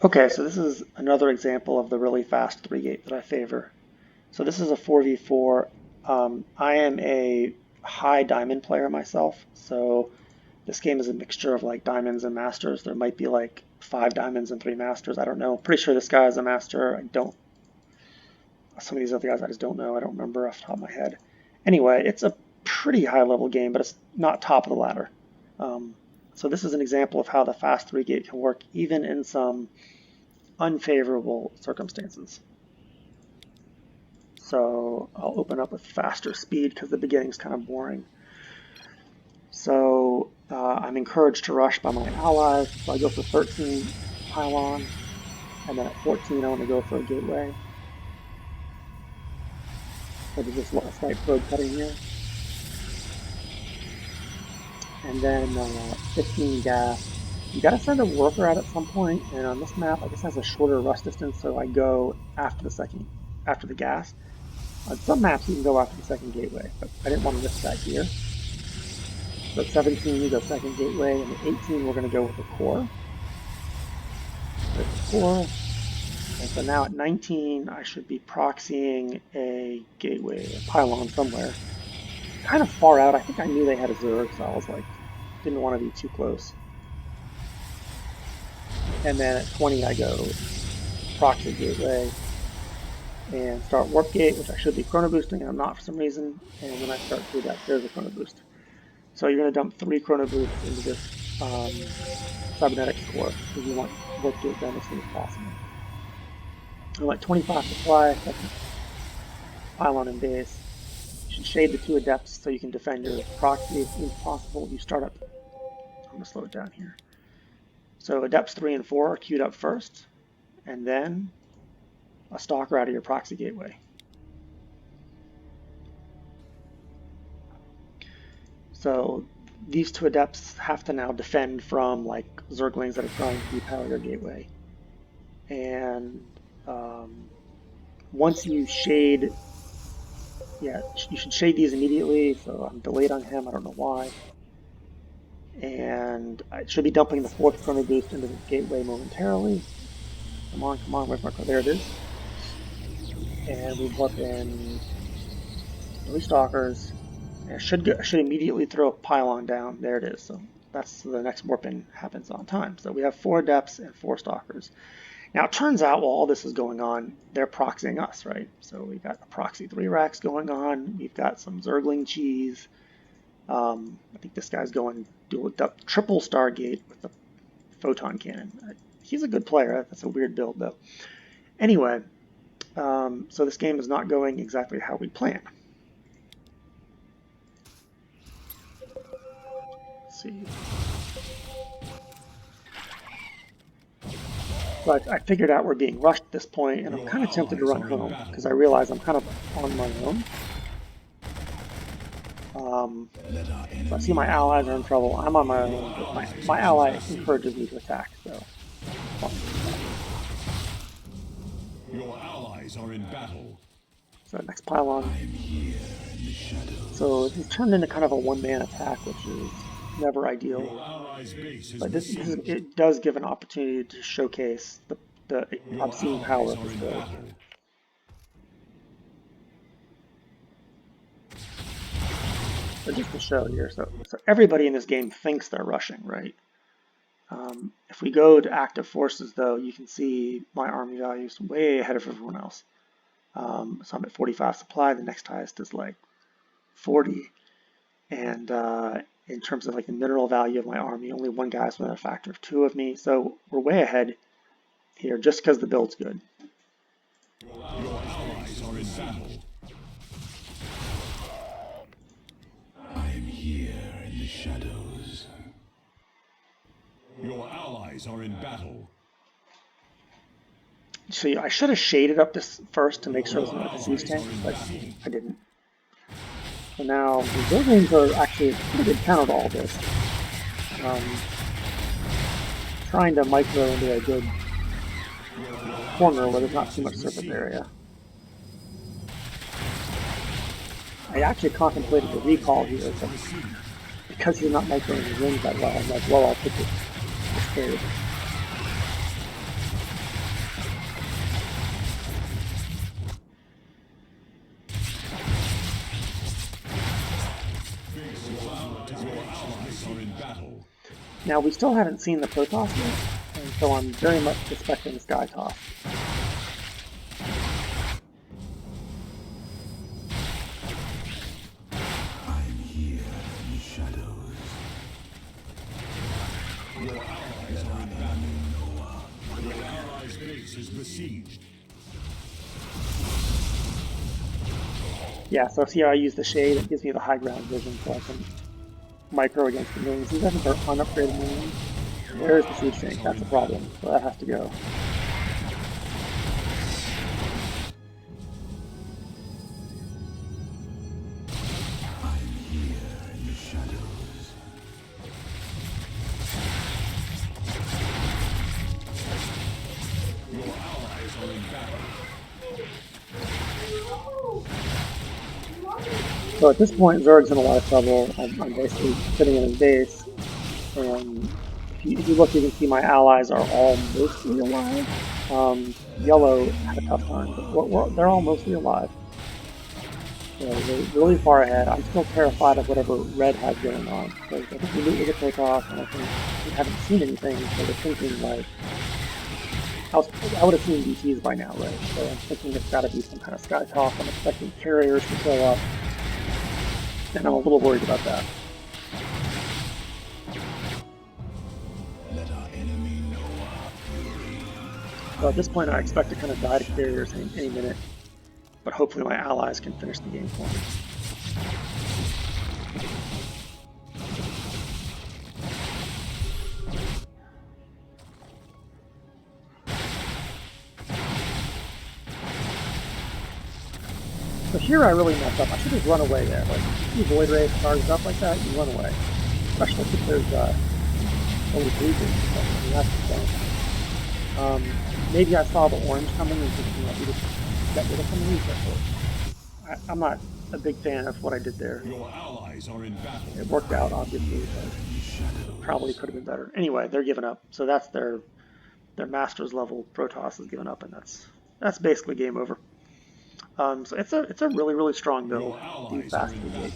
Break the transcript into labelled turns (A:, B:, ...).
A: Okay, so this is another example of the really fast 3-gate that I favor. So this is a 4v4. I am a high diamond player myself, so this game is a mixture of like diamonds and masters. There might be like 5 diamonds and 3 masters. I don't know. Pretty sure this guy is a master. I don't. Some of these other guys I just don't know. I don't remember off the top of my head. Anyway, it's a pretty high level game, but it's not top of the ladder. So this is an example of how the fast 3-gate can work even in some unfavorable circumstances. So I'll open up with faster speed because the beginning's kind of boring. So I'm encouraged to rush by my allies. So I go for 13 pylon, and then at 14 I want to go for a gateway. So there's just a slight probe cutting here. And then 15 gas. You gotta send a worker out at some point, and on this map I guess it has a shorter rush distance, so I go after the gas. On some maps you can go after the second gateway, but I didn't want to risk that here. So at 17 we go second gateway, and at 18 we're going to go with the core. There's the core. And so now at 19 I should be proxying a gateway, a pylon somewhere. Kind of far out. I think I knew they had a Zerg, so I was like, didn't want to be too close. And then at 20 I go proxy gateway and start warp gate, which I should be chrono boosting, and I'm not for some reason. And when I start through that, there's a chrono boost. So you're going to dump 3 chrono boosts into this cybernetics core because you want warp gate done as soon as possible. I want 25 supply, second pylon and base. You should shade the 2 adepts so you can defend your proxy as soon as possible. You start up. I'm going to slow it down here. So adepts 3 and 4 are queued up first, and then a stalker out of your proxy gateway. So these 2 adepts have to now defend from like Zerglings that are trying to depower your gateway. And once you shade, you should shade these immediately. So I'm delayed on him. I don't know why. And I should be dumping the 4th chrono boost into the gateway momentarily. Come on, where's my chrono? There it is. And we warp in 3 stalkers. And should immediately throw a pylon down. There it is. So that's the next warp in happens on time. So we have 4 adepts and 4 stalkers. Now it turns out while all this is going on, they're proxying us, right? So we got a proxy 3 racks going on. We've got some Zergling cheese. I think this guy's going triple Stargate with the photon cannon. He's a good player. That's a weird build though. Anyway, so this game is not going exactly how we planned. Let's see. But I figured out we're being rushed at this point, and I'm kind of tempted to run home because I realize I'm kind of on my own. So I see my allies are in trouble. I'm on my own, but my ally encourages me to attack. So.
B: Your allies are in battle.
A: So next pylon. So this turned into kind of a one-man attack, which is never ideal. But it does give an opportunity to showcase the obscene power of this build. So just to show here, so everybody in this game thinks they're rushing, right? If we go to active forces, though, you can see my army value is way ahead of everyone else. So I'm at 45 supply. The next highest is like 40. And in terms of like the mineral value of my army, only one guy's within a factor of 2 of me. So we're way ahead here just because the build's good.
B: Your allies are in battle. I am here in the shadows. Your allies are in battle.
A: So I should have shaded up this first to make sure it was not a siege tank, but I didn't. So now the Zerglings are actually a pretty good counter to all this. Trying to micro into a good corner where there's not too much surface area. I actually contemplated the recall here, but because he's not microing the rings that well, I'm like, well, I'll pick this trade. Now, we still haven't seen the Protoss yet, and so I'm very much suspecting Sky Toss.
B: I'm here in the shadows. Your allies are in battle. Your allies' base is besieged.
A: Yeah, so see how I use the shade? It gives me the high ground vision so I can micro against the minions. These guys are unupgraded minions. There's the siege tank, that's a problem, so that has to go.
B: I'm here in the shadows. Your allies are in battle.
A: So at this point, Zerg's in a lot of trouble. I'm basically sitting in his base, and if you look, you can see my allies are all mostly alive. Yellow had a tough time, but they're all mostly alive. So they're really far ahead. I'm still terrified of whatever Red has going on. So I think we meet with a Protoss, and I think we haven't seen anything, so we're thinking like, I would have seen DTs by now, right? So I'm thinking it's got to be some kind of Sky Toss. I'm expecting carriers to show up, and I'm a little worried about that.
B: Let our enemy know our fury.
A: So at this point, I expect to kind of die to carriers any minute, but hopefully my allies can finish the game for me. So here I really messed up. I should have run away there. Like, if you Void Ray charges up like that, you run away. Especially if there's only blue green. I mean, that's insane. Maybe I saw the orange coming and just, we just get rid of some of these. I'm not a big fan of what I did there.
B: Your allies are in battle.
A: It worked out, obviously, but probably could have been better. Anyway, they're giving up. So that's their Masters level Protoss is giving up, and that's basically game over. So it's a really strong build. Do fast engagement.